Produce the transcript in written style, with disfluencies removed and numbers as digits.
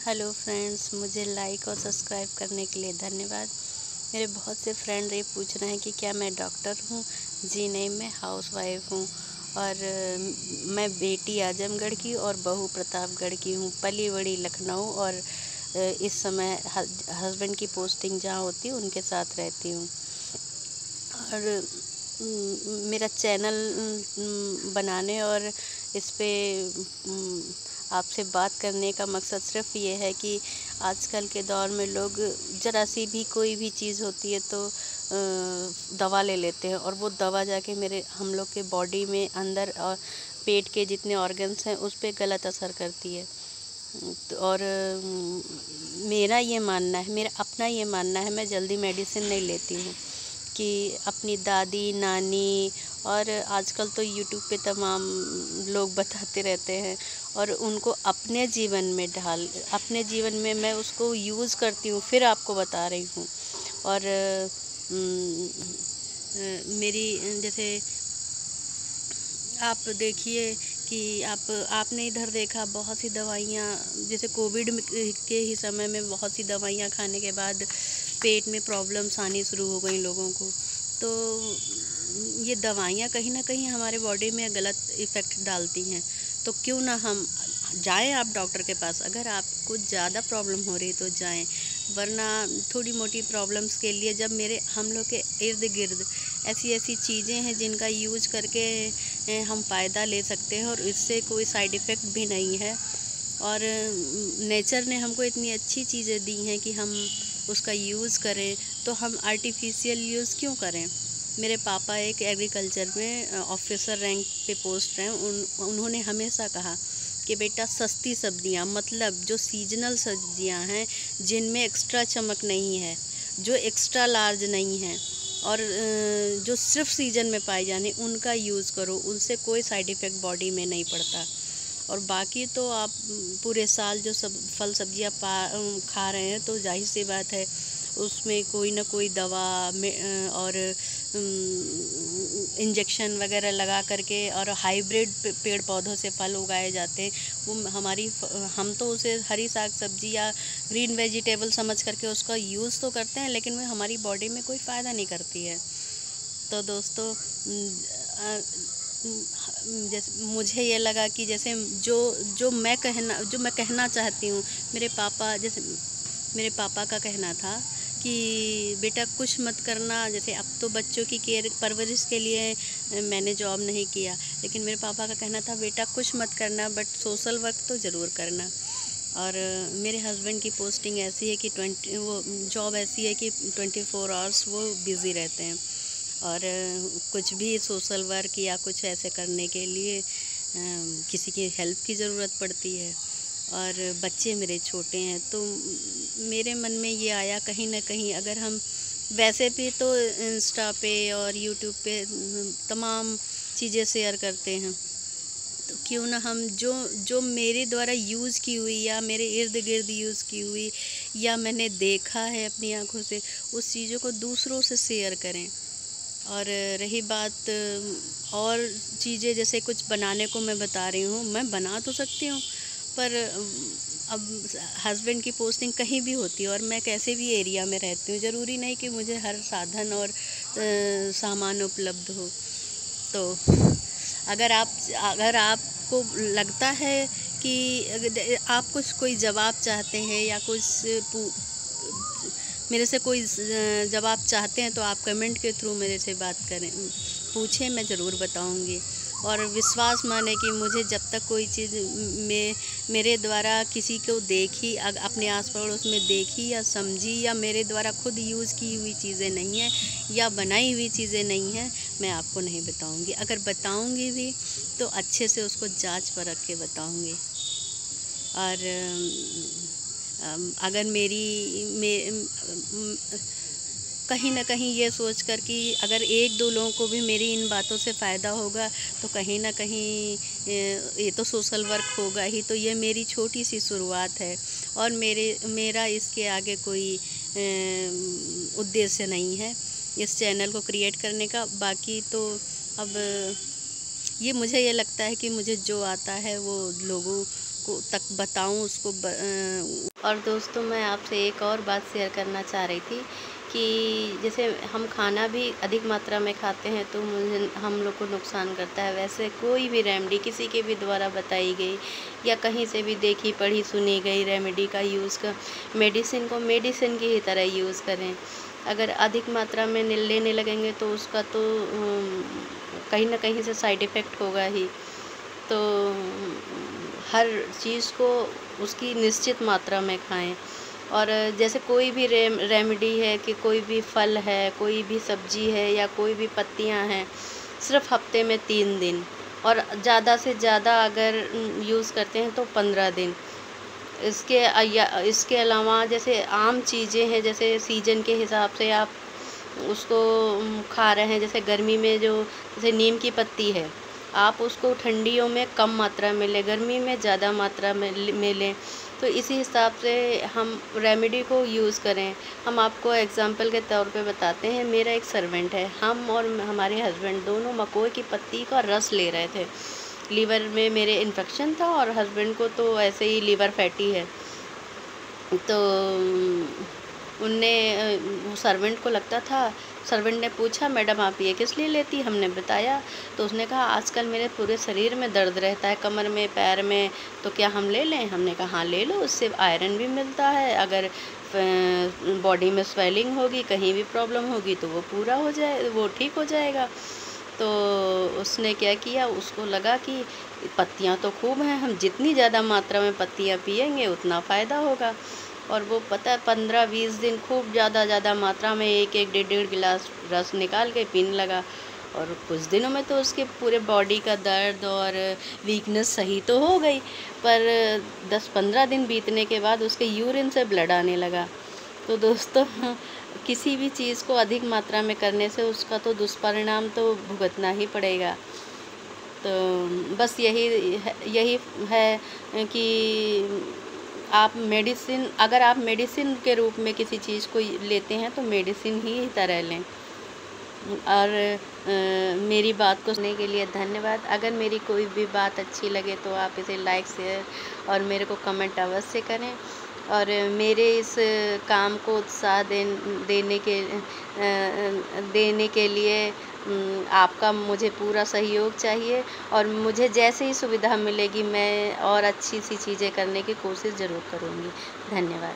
Hello friends, मुझे like और subscribe करने के लिए धन्यवाद। मेरे बहुत से फ्रेंड ये पूछ रहे हैं कि क्या मैं डॉक्टर हूँ। जी नहीं, मैं हाउसवाइफ हूँ और मैं बेटी आजमगढ़ की और बहू प्रतापगढ़ की हूँ। पली बड़ी लखनऊ और इस समय हस्बैंड की पोस्टिंग जहाँ होती है उनके साथ रहती हूँ। और मेरा चैनल बनाने और इस पे आपसे बात करने का मकसद सिर्फ ये है कि आजकल के दौर में लोग ज़रा सी भी कोई भी चीज़ होती है तो दवा ले लेते हैं और वो दवा जाके हम लोग के बॉडी में अंदर और पेट के जितने ऑर्गन्स हैं उस पे गलत असर करती है। और मेरा ये मानना है, मेरा अपना ये मानना है, मैं जल्दी मेडिसिन नहीं लेती हूँ कि अपनी दादी नानी और आजकल तो यूट्यूब पे तमाम लोग बताते रहते हैं और उनको अपने जीवन में मैं उसको यूज़ करती हूँ, फिर आपको बता रही हूँ। और मेरी जैसे आप देखिए कि आपने इधर देखा बहुत सी दवाइयाँ, जैसे कोविड के ही समय में बहुत सी दवाइयाँ खाने के बाद पेट में प्रॉब्लम्स आनी शुरू हो गई लोगों को। तो ये दवाइयाँ कहीं ना कहीं हमारे बॉडी में गलत इफ़ेक्ट डालती हैं। तो क्यों ना हम जाएं आप डॉक्टर के पास। अगर आपको ज़्यादा प्रॉब्लम हो रही तो जाएं, वरना थोड़ी मोटी प्रॉब्लम्स के लिए जब हम लोग के इर्द गिर्द ऐसी चीज़ें हैं जिनका यूज करके हम फ़ायदा ले सकते हैं और इससे कोई साइड इफ़ेक्ट भी नहीं है। और नेचर ने हमको इतनी अच्छी चीज़ें दी हैं कि हम उसका यूज़ करें, तो हम आर्टिफिशियल यूज़ क्यों करें। मेरे पापा एक एग्रीकल्चर में ऑफिसर रैंक पे पोस्ट हैं। उन्होंने हमेशा कहा कि बेटा सस्ती सब्जियां, मतलब जो सीजनल सब्जियां हैं जिनमें एक्स्ट्रा चमक नहीं है, जो एक्स्ट्रा लार्ज नहीं है और जो सिर्फ सीजन में पाई जाने, उनका यूज़ करो। उनसे कोई साइड इफ़ेक्ट बॉडी में नहीं पड़ता। और बाकी तो आप पूरे साल जो सब फल सब्जियां खा रहे हैं तो जाहिर सी बात है उसमें कोई ना कोई दवा और इंजेक्शन वगैरह लगा करके और हाइब्रिड पेड़ पौधों से फल उगाए जाते हैं। वो हम तो उसे हरी साग सब्जी या ग्रीन वेजिटेबल समझ करके उसका यूज़ तो करते हैं, लेकिन वो हमारी बॉडी में कोई फ़ायदा नहीं करती है। तो दोस्तों, जैसे मुझे ये लगा कि जैसे जो मैं कहना चाहती हूँ, मेरे पापा का कहना था कि बेटा कुछ मत करना। जैसे अब तो बच्चों की केयर परवरिश के लिए मैंने जॉब नहीं किया, लेकिन मेरे पापा का कहना था बेटा कुछ मत करना, बट सोशल वर्क तो ज़रूर करना। और मेरे हस्बैंड की पोस्टिंग ऐसी है कि वो जॉब ऐसी है कि 24 आवर्स वो बिज़ी रहते हैं और कुछ भी सोशल वर्क या कुछ ऐसे करने के लिए किसी की हेल्प की ज़रूरत पड़ती है। और बच्चे मेरे छोटे हैं, तो मेरे मन में ये आया कहीं ना कहीं अगर हम वैसे भी तो इंस्टा पे और यूट्यूब पे तमाम चीज़ें शेयर करते हैं, तो क्यों ना हम जो मेरे द्वारा यूज़ की हुई या मेरे इर्द गिर्द यूज़ की हुई या मैंने देखा है अपनी आँखों से, उस चीज़ों को दूसरों से शेयर करें। और रही बात और चीज़ें, जैसे कुछ बनाने को मैं बता रही हूँ, मैं बना तो सकती हूँ, पर अब हस्बैंड की पोस्टिंग कहीं भी होती है और मैं कैसे भी एरिया में रहती हूँ, ज़रूरी नहीं कि मुझे हर साधन और सामान उपलब्ध हो। तो अगर आपको लगता है कि आप कोई जवाब चाहते हैं या मेरे से कोई जवाब चाहते हैं, तो आप कमेंट के थ्रू मेरे से बात करें, पूछें, मैं ज़रूर बताऊंगी। और विश्वास माने कि मुझे जब तक कोई चीज़ मेरे द्वारा किसी को देखी, अपने आस पड़ोस में देखी या समझी या मेरे द्वारा खुद यूज़ की हुई चीज़ें नहीं हैं या बनाई हुई चीज़ें नहीं हैं, मैं आपको नहीं बताऊंगी। अगर बताऊंगी भी तो अच्छे से उसको जांच परख के बताऊंगी। और अगर कहीं ना कहीं ये सोच कर कि अगर एक दो लोगों को भी मेरी इन बातों से फ़ायदा होगा, तो कहीं ना कहीं ये तो सोशल वर्क होगा ही। तो ये मेरी छोटी सी शुरुआत है और मेरा इसके आगे कोई उद्देश्य नहीं है इस चैनल को क्रिएट करने का। बाकी तो अब मुझे ये लगता है कि मुझे जो आता है वो लोगों को तक बताऊं उसको और दोस्तों, मैं आपसे एक और बात शेयर करना चाह रही थी कि जैसे हम खाना भी अधिक मात्रा में खाते हैं तो हम लोग को नुकसान करता है। वैसे कोई भी रेमेडी किसी के भी द्वारा बताई गई या कहीं से भी देखी पढ़ी सुनी गई रेमेडी का यूज़ कर मेडिसिन को मेडिसिन की ही तरह यूज़ करें। अगर अधिक मात्रा में लेने लगेंगे तो उसका तो कहीं ना कहीं से साइड इफ़ेक्ट होगा ही। तो हर चीज़ को उसकी निश्चित मात्रा में खाएं। और जैसे कोई भी रेमेडी है कि कोई भी फल है, कोई भी सब्जी है या कोई भी पत्तियां हैं, सिर्फ हफ्ते में 3 दिन और ज़्यादा से ज़्यादा अगर यूज़ करते हैं तो 15 दिन। इसके अलावा जैसे आम चीज़ें हैं, जैसे सीजन के हिसाब से आप उसको खा रहे हैं। जैसे गर्मी में जैसे नीम की पत्ती है, आप उसको ठंडियों में कम मात्रा में लें, गर्मी में ज़्यादा मात्रा में लें। तो इसी हिसाब से हम रेमेडी को यूज़ करें। हम आपको एग्ज़ाम्पल के तौर पे बताते हैं। मेरा एक सर्वेंट है, हम और हमारे हस्बैंड दोनों मकोई की पत्ती का रस ले रहे थे। लीवर में मेरे इन्फेक्शन था और हस्बैंड को तो ऐसे ही लीवर फैटी है। तो उनने सर्वेंट को लगता था, सर्वेंट ने पूछा, मैडम आप ये किस लिए लेती? हमने बताया तो उसने कहा आजकल मेरे पूरे शरीर में दर्द रहता है, कमर में, पैर में, तो क्या हम ले लें? हमने कहा हाँ ले लो, उससे आयरन भी मिलता है। अगर बॉडी में स्वेलिंग होगी, कहीं भी प्रॉब्लम होगी तो वो पूरा हो जाए, वो ठीक हो जाएगा। तो उसने क्या किया, उसको लगा कि पत्तियाँ तो खूब हैं, हम जितनी ज़्यादा मात्रा में पत्तियाँ पिएंगे उतना फ़ायदा होगा। और वो पता है 15-20 दिन खूब ज़्यादा मात्रा में एक डेढ़ गिलास रस निकाल के पीने लगा। और कुछ दिनों में तो उसके पूरे बॉडी का दर्द और वीकनेस सही तो हो गई, पर 10-15 दिन बीतने के बाद उसके यूरिन से ब्लड आने लगा। तो दोस्तों, किसी भी चीज़ को अधिक मात्रा में करने से उसका तो दुष्परिणाम तो भुगतना ही पड़ेगा। तो बस यही है कि अगर आप मेडिसिन के रूप में किसी चीज़ को लेते हैं तो मेडिसिन ही तरह लें। और मेरी बात को सुनने के लिए धन्यवाद। अगर मेरी कोई भी बात अच्छी लगे तो आप इसे लाइक, शेयर और मेरे को कमेंट अवश्य करें। और मेरे इस काम को उत्साह देने के लिए आपका मुझे पूरा सहयोग चाहिए। और मुझे जैसे ही सुविधा मिलेगी मैं और अच्छी सी चीज़ें करने की कोशिश ज़रूर करूँगी। धन्यवाद।